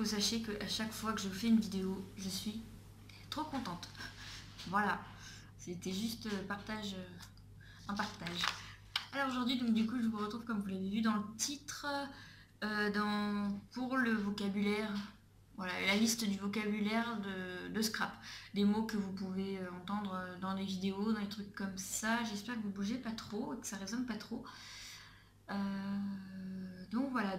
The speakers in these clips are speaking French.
que vous sachiez qu'à chaque fois que je fais une vidéo, je suis trop contente. Voilà, c'était juste partage, un partage. Alors aujourd'hui, donc du coup, je vous retrouve comme vous l'avez vu dans le titre, pour le vocabulaire. Voilà, la liste du vocabulaire de Scrap. Des mots que vous pouvez entendre dans les vidéos, dans les trucs comme ça. J'espère que vous bougez pas trop et que ça résonne pas trop. Donc voilà,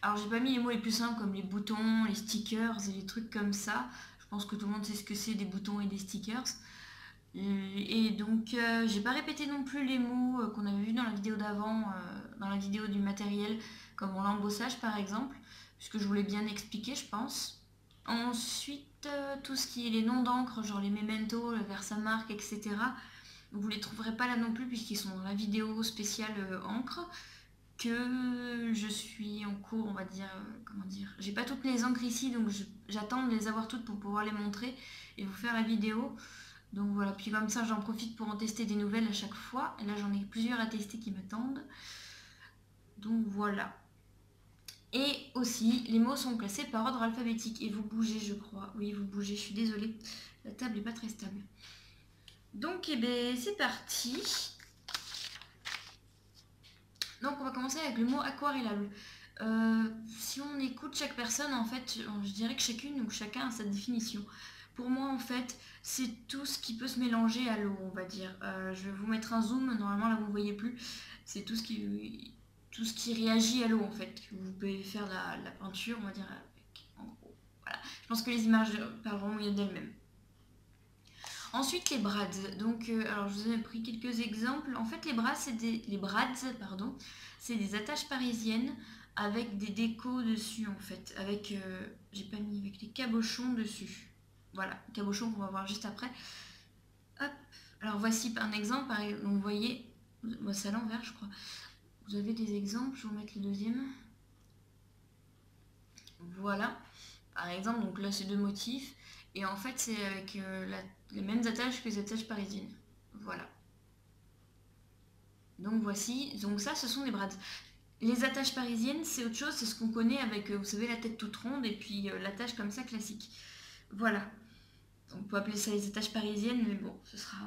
alors j'ai pas mis les mots les plus simples comme les boutons, les stickers et les trucs comme ça. Je pense que tout le monde sait ce que c'est des boutons et des stickers. Et donc j'ai pas répété non plus les mots qu'on avait vu dans la vidéo d'avant, dans la vidéo du matériel, comme l'embossage par exemple, puisque je voulais bien expliquer, je pense. Ensuite, tout ce qui est les noms d'encre, genre les Memento, le Versamark, etc. Vous les trouverez pas là non plus puisqu'ils sont dans la vidéo spéciale encre que je suis en cours, on va dire, comment dire. J'ai pas toutes les encres ici, donc j'attends de les avoir toutes pour pouvoir les montrer et vous faire la vidéo. Donc voilà, puis comme ça j'en profite pour en tester des nouvelles à chaque fois. Et là j'en ai plusieurs à tester qui m'attendent. Donc voilà. Et aussi, les mots sont classés par ordre alphabétique. Et vous bougez, je crois. Oui, vous bougez, je suis désolée. La table n'est pas très stable. Donc, eh ben, c'est parti. Donc, on va commencer avec le mot aquarellable. Si on écoute chaque personne, en fait, je dirais que chacune ou chacun a sa définition. Pour moi, en fait, c'est tout ce qui peut se mélanger à l'eau, on va dire. Je vais vous mettre un zoom, normalement là vous ne voyez plus. C'est tout ce qui réagit à l'eau, en fait. Vous pouvez faire la peinture, on va dire, avec, en gros. Voilà. Je pense que les images parleront mieux d'elles-mêmes. Ensuite, les brads. Donc, alors je vous ai pris quelques exemples. En fait, les brads, c'est des attaches parisiennes avec des décos dessus, en fait. Avec, j'ai pas mis, avec les cabochons dessus. Voilà, cabochon qu'on va voir juste après. Hop. Alors voici un exemple. Donc vous voyez, c'est à l'envers, je crois. Vous avez des exemples. Je vais vous mettre le deuxième. Voilà. Par exemple, donc là c'est deux motifs. Et en fait, c'est avec les mêmes attaches que les attaches parisiennes. Voilà. Donc voici. Donc ça, ce sont des brads. Les attaches parisiennes, c'est autre chose. C'est ce qu'on connaît avec, vous savez, la tête toute ronde et puis l'attache comme ça classique. Voilà. On peut appeler ça les attaches parisiennes, mais bon, ce sera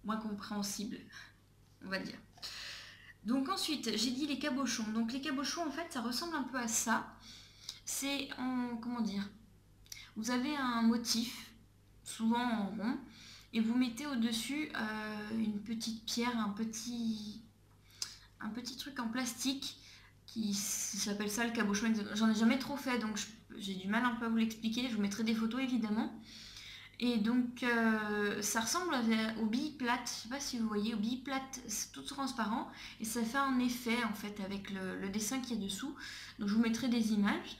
moins compréhensible, on va dire. Donc ensuite, j'ai dit les cabochons. Donc les cabochons, en fait, ça ressemble un peu à ça. C'est en, comment dire, vous avez un motif, souvent en rond, et vous mettez au-dessus une petite pierre, un petit truc en plastique qui s'appelle ça le cabochon. J'en ai jamais trop fait, donc j'ai du mal un peu à vous l'expliquer. Je vous mettrai des photos évidemment. Et donc ça ressemble aux billes plates, je sais pas si vous voyez, aux billes plates, c'est tout transparent et ça fait un effet en fait avec le dessin qui est dessous. Donc je vous mettrai des images.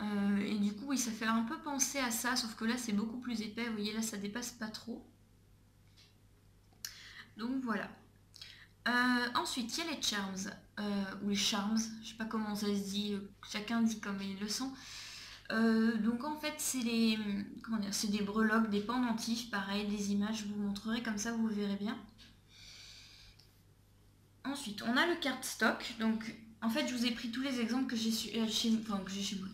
Et du coup oui, ça fait un peu penser à ça, sauf que là c'est beaucoup plus épais, vous voyez là ça dépasse pas trop. Donc voilà. Ensuite il y a les charms, ou les charms, je sais pas comment ça se dit, chacun dit comme il le sent. Donc en fait c'est des breloques, des pendentifs, pareil, des images, je vous montrerai comme ça vous verrez bien. Ensuite on a le cardstock, donc en fait je vous ai pris tous les exemples que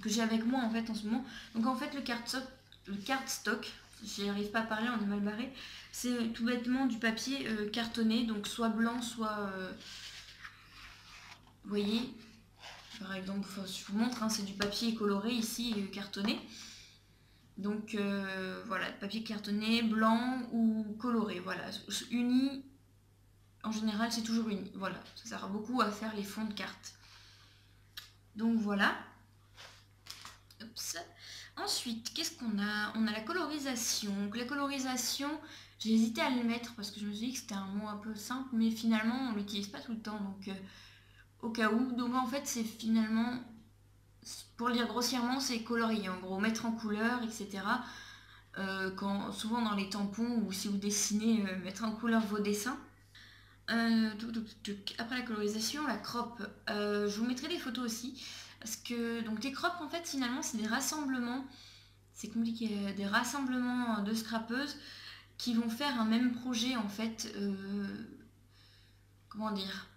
j'ai avec moi en fait en ce moment. Donc en fait le cardstock, j'y arrive pas à parler, on est mal barré, c'est tout bêtement du papier cartonné, donc soit blanc, soit vous voyez. Par exemple, je vous montre, hein, c'est du papier coloré ici, cartonné. Donc voilà, papier cartonné, blanc ou coloré, voilà. Uni, en général c'est toujours uni, voilà. Ça sert beaucoup à faire les fonds de cartes. Donc voilà. Oups. Ensuite, qu'est-ce qu'on a? On a la colorisation. Donc la colorisation, j'ai hésité à le mettre parce que je me suis dit que c'était un mot un peu simple, mais finalement on l'utilise pas tout le temps, donc au cas où. Donc en fait c'est finalement, pour le dire grossièrement, c'est colorier, en gros, mettre en couleur, etc. Souvent dans les tampons ou si vous dessinez, mettre en couleur vos dessins. Après la colorisation, la crop, je vous mettrai des photos aussi. Parce que donc les crops, en fait, finalement, c'est des rassemblements, c'est compliqué, des rassemblements de scrapeuses qui vont faire un même projet, en fait. Comment dire?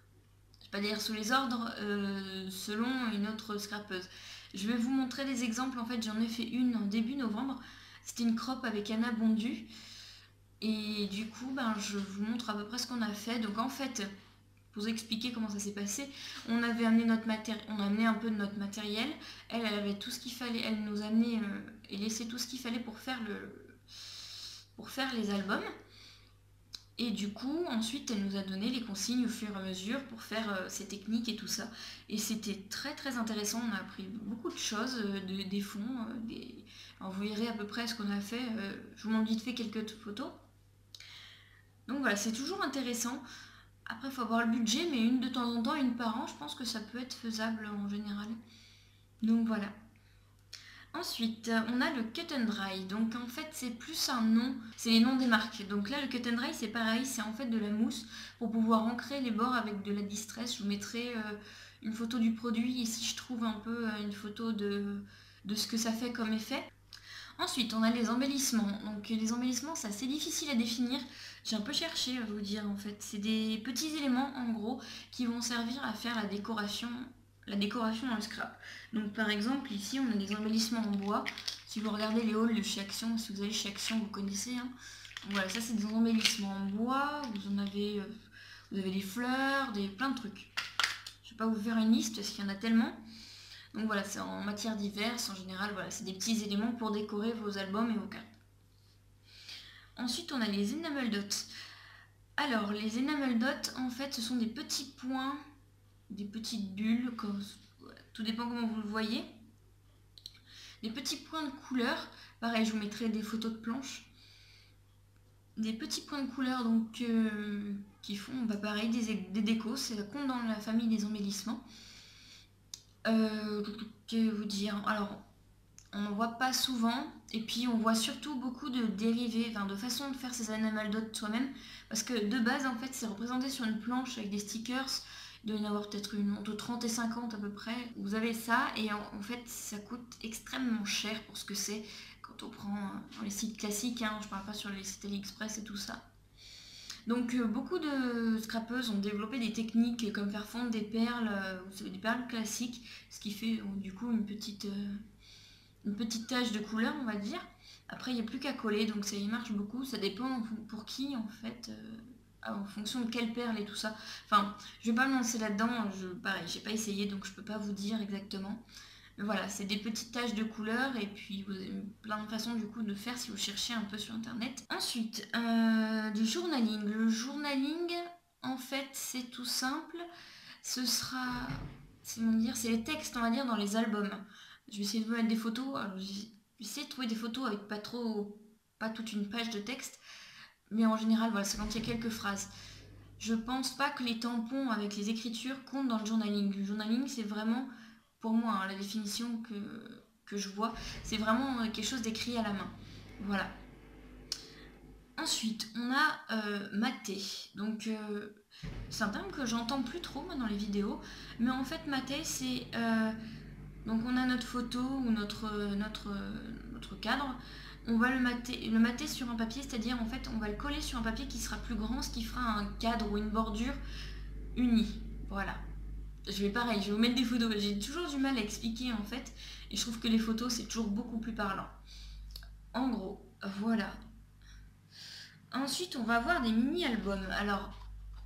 vais pas dire sous les ordres, selon une autre scrapeuse. Je vais vous montrer des exemples, en fait j'en ai fait une en début novembre, c'était une crop avec Anna Bondu, et du coup je vous montre à peu près ce qu'on a fait. Donc en fait, pour vous expliquer comment ça s'est passé, on avait amené on a amené un peu de notre matériel, elle avait tout ce qu'il fallait, elle nous a amené et laissé tout ce qu'il fallait pour faire les albums. Et du coup, ensuite, elle nous a donné les consignes au fur et à mesure pour faire ces techniques et tout ça. Et c'était très très intéressant, on a appris beaucoup de choses, des fonds, Alors, vous verrez à peu près ce qu'on a fait, je vous montre vite fait quelques photos. Donc voilà, c'est toujours intéressant. Après, il faut avoir le budget, mais une de temps en temps, une par an, je pense que ça peut être faisable en général. Donc voilà. Ensuite, on a le cut and dry. Donc en fait, c'est plus un nom, c'est les noms des marques. Donc là, le cut and dry, c'est pareil, c'est en fait de la mousse pour pouvoir ancrer les bords avec de la distress. Je vous mettrai une photo du produit et si je trouve un peu une photo de ce que ça fait comme effet. Ensuite, on a les embellissements. Donc les embellissements, c'est assez difficile à définir. J'ai un peu cherché à vous dire en fait. C'est des petits éléments en gros qui vont servir à faire la décoration dans le scrap. Donc par exemple, ici on a des embellissements en bois. Si vous regardez les hauls de chez Action, si vous allez chez Action, vous connaissez. Hein. Voilà, ça c'est des embellissements en bois. Vous avez des fleurs, plein de trucs. Je vais pas vous faire une liste parce qu'il y en a tellement. Donc voilà, c'est en matière diverses, en général, voilà, c'est des petits éléments pour décorer vos albums et vos cartes. Ensuite, on a les enamel dots. Alors, les enamel dots, en fait, ce sont des petits points, des petites bulles, tout dépend comment vous le voyez. Des petits points de couleur, pareil, je vous mettrai des photos de planches. Des petits points de couleur, donc, qui font, pareil, des décos, ça compte dans la famille des embellissements. Que vous dire, alors on n'en voit pas souvent et puis on voit surtout beaucoup de dérivés, de façons de faire ces enamel dots soi-même parce que de base en fait c'est représenté sur une planche avec des stickers, il doit y en avoir peut-être entre 30 et 50 à peu près. Vous avez ça et en fait ça coûte extrêmement cher pour ce que c'est quand on prend dans les sites classiques, hein, je parle pas sur les sites AliExpress et tout ça. Donc beaucoup de scrapeuses ont développé des techniques comme faire fondre des perles, des perles classiques, ce qui fait du coup une petite tache de couleur on va dire. Après il n'y a plus qu'à coller, donc ça y marche beaucoup, ça dépend pour qui en fait, en fonction de quelle perle et tout ça. Enfin, je vais pas me lancer là-dedans, pareil, j'ai pas essayé donc je peux pas vous dire exactement. Mais voilà, c'est des petites taches de couleur et puis vous avez plein de façons du coup de faire si vous cherchez un peu sur internet. Ensuite, du journaling. Le journaling, en fait, c'est tout simple. Ce sera, c'est les textes, on va dire, dans les albums. Je vais essayer de vous mettre des photos. Alors, j'ai essayé de trouver des photos avec pas toute une page de texte. Mais en général, voilà, c'est quand il y a quelques phrases. Je pense pas que les tampons avec les écritures comptent dans le journaling. Le journaling, c'est vraiment, pour moi, hein, la définition que je vois, c'est vraiment quelque chose d'écrit à la main. Voilà. Ensuite, on a maté. Donc, c'est un terme que j'entends plus trop moi, dans les vidéos. Mais en fait, maté, c'est... donc, on a notre photo ou notre cadre. On va le mater sur un papier, c'est-à-dire en fait on va le coller sur un papier qui sera plus grand, ce qui fera un cadre ou une bordure unie. Voilà. Je vais vous mettre des photos. J'ai toujours du mal à expliquer en fait, et je trouve que les photos c'est toujours beaucoup plus parlant. En gros, voilà. Ensuite, on va avoir des mini-albums. Alors,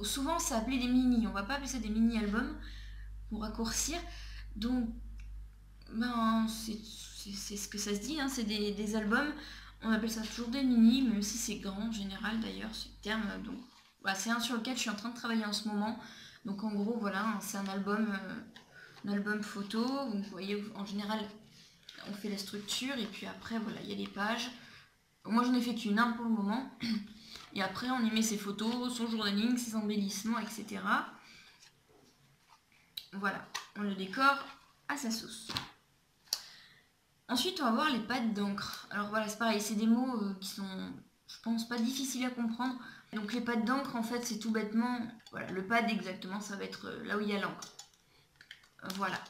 souvent c'est appelé des mini, on va pas appeler ça des mini-albums pour raccourcir. Donc, c'est ce que ça se dit, hein, c'est des albums. On appelle ça toujours des mini, même si c'est grand en général d'ailleurs, ce terme. Donc, voilà, c'est un sur lequel je suis en train de travailler en ce moment. Donc en gros, voilà, c'est un album photo. Donc, vous voyez, en général, on fait la structure et puis après, voilà, il y a les pages. Moi, j'en ai fait qu'une pour le moment. Et après, on y met ses photos, son journaling, ses embellissements, etc. Voilà, on le décore à sa sauce. Ensuite, on va voir les pads d'encre. Alors voilà, c'est pareil, c'est des mots qui sont, je pense, pas difficiles à comprendre. Donc les pads d'encre, en fait, c'est tout bêtement, voilà, le pad exactement, ça va être là où il y a l'encre. Voilà.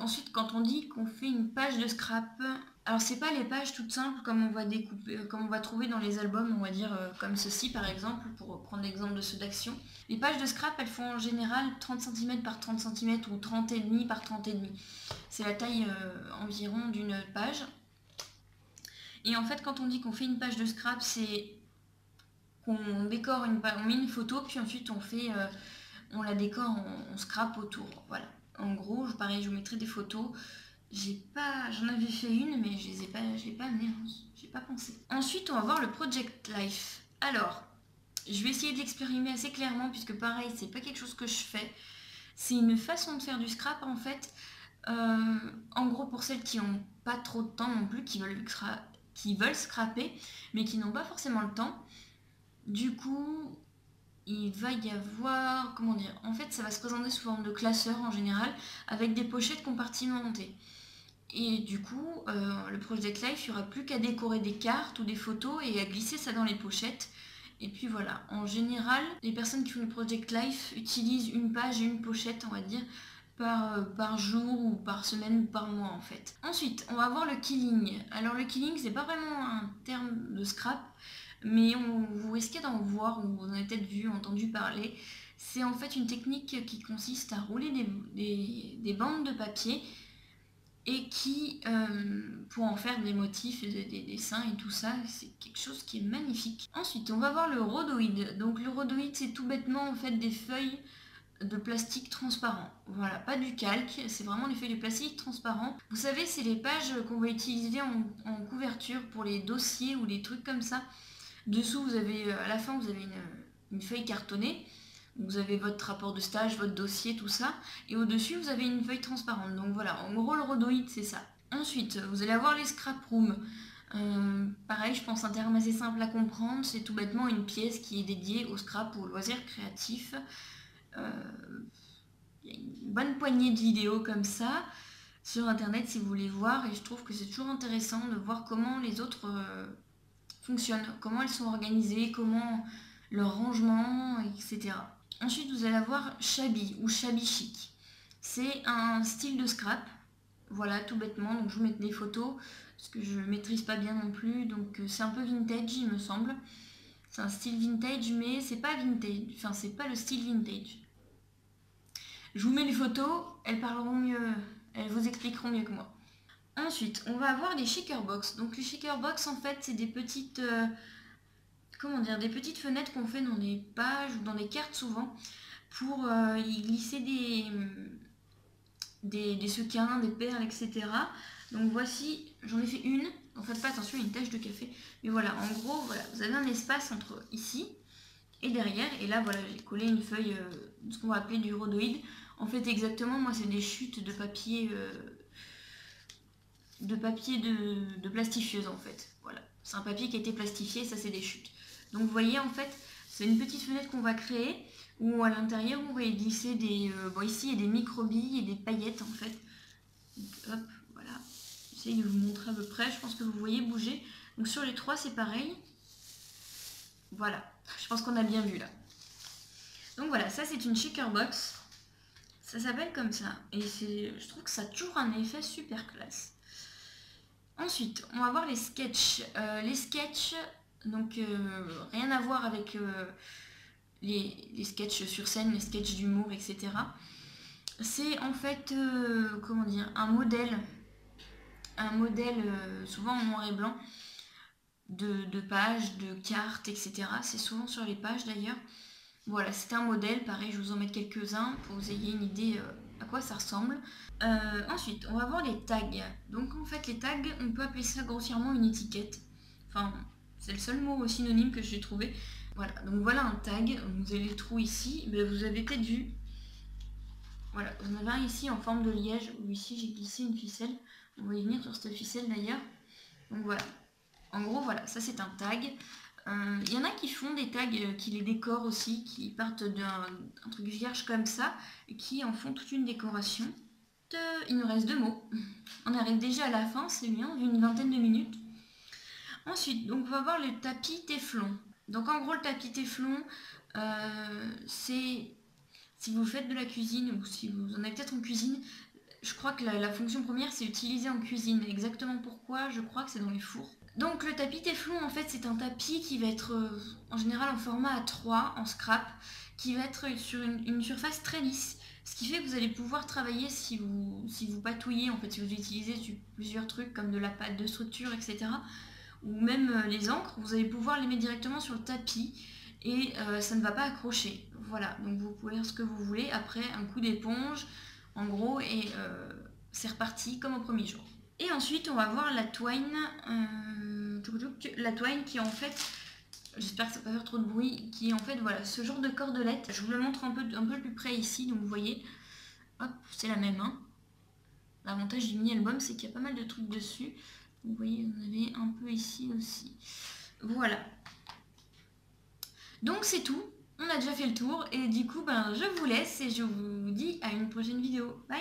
Ensuite, quand on dit qu'on fait une page de scrap, alors c'est pas les pages toutes simples comme on va découper, comme on va trouver dans les albums, on va dire comme ceci par exemple, pour prendre l'exemple de ceux d'Action. Les pages de scrap, elles font en général 30 cm par 30 cm ou 30,5 par 30,5. C'est la taille environ d'une page. Et en fait, quand on dit qu'on fait une page de scrap, c'est qu'on décore une page, on met une photo, puis ensuite on la décore en scrap autour. Voilà. En gros, pareil, je vous mettrai des photos. J'en avais fait une, mais je l'ai pas amenée, j'ai pas pensé. Ensuite, on va voir le Project Life. Alors, je vais essayer de l'exprimer assez clairement, puisque pareil, c'est pas quelque chose que je fais. C'est une façon de faire du scrap, en fait. En gros, pour celles qui n'ont pas trop de temps non plus, qui veulent scraper, mais qui n'ont pas forcément le temps. Du coup, il va y avoir, comment dire, en fait ça va se présenter sous forme de classeur en général, avec des pochettes compartimentées. Et du coup, le Project Life, il n'y aura plus qu'à décorer des cartes ou des photos et à glisser ça dans les pochettes. Et puis voilà, en général, les personnes qui font le Project Life utilisent une page et une pochette, on va dire, par jour ou par semaine ou par mois en fait. Ensuite, on va voir le killing. Alors le killing, c'est pas vraiment un terme de scrap, mais vous risquez d'en voir, ou vous en avez peut-être vu, entendu parler. C'est en fait une technique qui consiste à rouler des bandes de papier et qui, pour en faire des motifs, des dessins et tout ça, c'est quelque chose qui est magnifique. Ensuite, on va voir le rhodoïde. Donc le rhodoïde, c'est tout bêtement en fait des feuilles de plastique transparent. Voilà, pas du calque, c'est vraiment des feuilles de plastique transparent. Vous savez, c'est les pages qu'on va utiliser en couverture pour les dossiers ou les trucs comme ça. Dessous, vous avez, à la fin, vous avez une feuille cartonnée. Vous avez votre rapport de stage, votre dossier, tout ça. Et au-dessus, vous avez une feuille transparente. Donc voilà, en gros, le rhodoïde, c'est ça. Ensuite, vous allez avoir les scrap rooms. Pareil, je pense un terme assez simple à comprendre. C'est tout bêtement une pièce qui est dédiée au scrap ou au loisir créatif. Il y a une bonne poignée de vidéos comme ça sur internet si vous voulez voir, et je trouve que c'est toujours intéressant de voir comment les autres fonctionnent, comment elles sont organisées, comment leur rangement, etc. Ensuite, vous allez avoir shabby ou shabby chic. C'est un style de scrap, voilà, tout bêtement. Donc je vous mets des photos parce que je maîtrise pas bien non plus, donc c'est un peu vintage, il me semble. C'est un style vintage, mais c'est pas vintage, enfin c'est pas le style vintage. Je vous mets les photos, elles parleront mieux, elles vous expliqueront mieux que moi. Ensuite, on va avoir les shaker box. Donc les shaker box, en fait, c'est des petites, comment dire, des petites fenêtres qu'on fait dans des pages ou dans des cartes souvent pour y glisser des sequins, des perles, etc. Donc voici, j'en ai fait une. En fait, pas attention, il y a une tache de café. Mais voilà, en gros, voilà, vous avez un espace entre ici et derrière. Et là, voilà, j'ai collé une feuille, ce qu'on va appeler du rhodoïde. En fait, exactement, moi, c'est des chutes de papier, de plastifieuse, en fait. Voilà, c'est un papier qui a été plastifié, ça, c'est des chutes. Donc, vous voyez, en fait, c'est une petite fenêtre qu'on va créer, où à l'intérieur, on va y glisser des... bon, ici, il y a des micro-billes et des paillettes, en fait. Donc, hop, voilà. J'essaye de vous montrer à peu près, je pense que vous voyez bouger. Donc, sur les trois, c'est pareil. Voilà, je pense qu'on a bien vu, là. Donc, voilà, ça, c'est une shaker box. Ça s'appelle comme ça, et je trouve que ça a toujours un effet super classe. Ensuite, on va voir les sketchs. Les sketchs, donc rien à voir avec les sketchs sur scène, les sketchs d'humour, etc. C'est en fait, comment dire, un modèle souvent en noir et blanc, de pages, de cartes, etc. C'est souvent sur les pages d'ailleurs. Voilà, c'est un modèle, pareil, je vous en mets quelques-uns pour que vous ayez une idée à quoi ça ressemble. Ensuite, on va voir les tags. Donc en fait, les tags, on peut appeler ça grossièrement une étiquette. Enfin, c'est le seul mot synonyme que j'ai trouvé. Voilà, donc voilà un tag, vous avez le trou ici, mais vous avez peut-être vu. Voilà, vous en avez un ici en forme de liège, où ici j'ai glissé une ficelle. On va y venir sur cette ficelle d'ailleurs. Donc voilà, en gros voilà, ça c'est un tag. Il y en a qui font des tags, qui les décorent aussi, qui partent d'un truc vierge comme ça, et qui en font toute une décoration. Il nous reste 2 mots. On arrive déjà à la fin, c'est bien, vu une vingtaine de minutes. Ensuite, donc on va voir le tapis téflon. Donc en gros, le tapis téflon, c'est si vous faites de la cuisine, ou si vous en avez peut-être en cuisine, Je crois que la fonction première c'est utilisé en cuisine. Exactement pourquoi, je crois que c'est dans les fours. Donc le tapis Téflon en fait c'est un tapis qui va être en général en format A3 en scrap, qui va être sur une surface très lisse. Ce qui fait que vous allez pouvoir travailler si vous patouillez, en fait si vous utilisez plusieurs trucs comme de la pâte de structure, etc. Ou même les encres, vous allez pouvoir les mettre directement sur le tapis et ça ne va pas accrocher. Voilà, donc vous pouvez faire ce que vous voulez. Après un coup d'éponge en gros et c'est reparti comme au premier jour. Et ensuite on va voir la twine qui en fait, j'espère que ça va pas faire trop de bruit, qui est en fait voilà ce genre de cordelette. Je vous le montre un peu plus près ici, donc vous voyez, hop, c'est la même. Hein. L'avantage du mini album c'est qu'il y a pas mal de trucs dessus. Vous voyez, vous en avez un peu ici aussi. Voilà. Donc c'est tout. On a déjà fait le tour et du coup je vous laisse et je vous dis à une prochaine vidéo. Bye.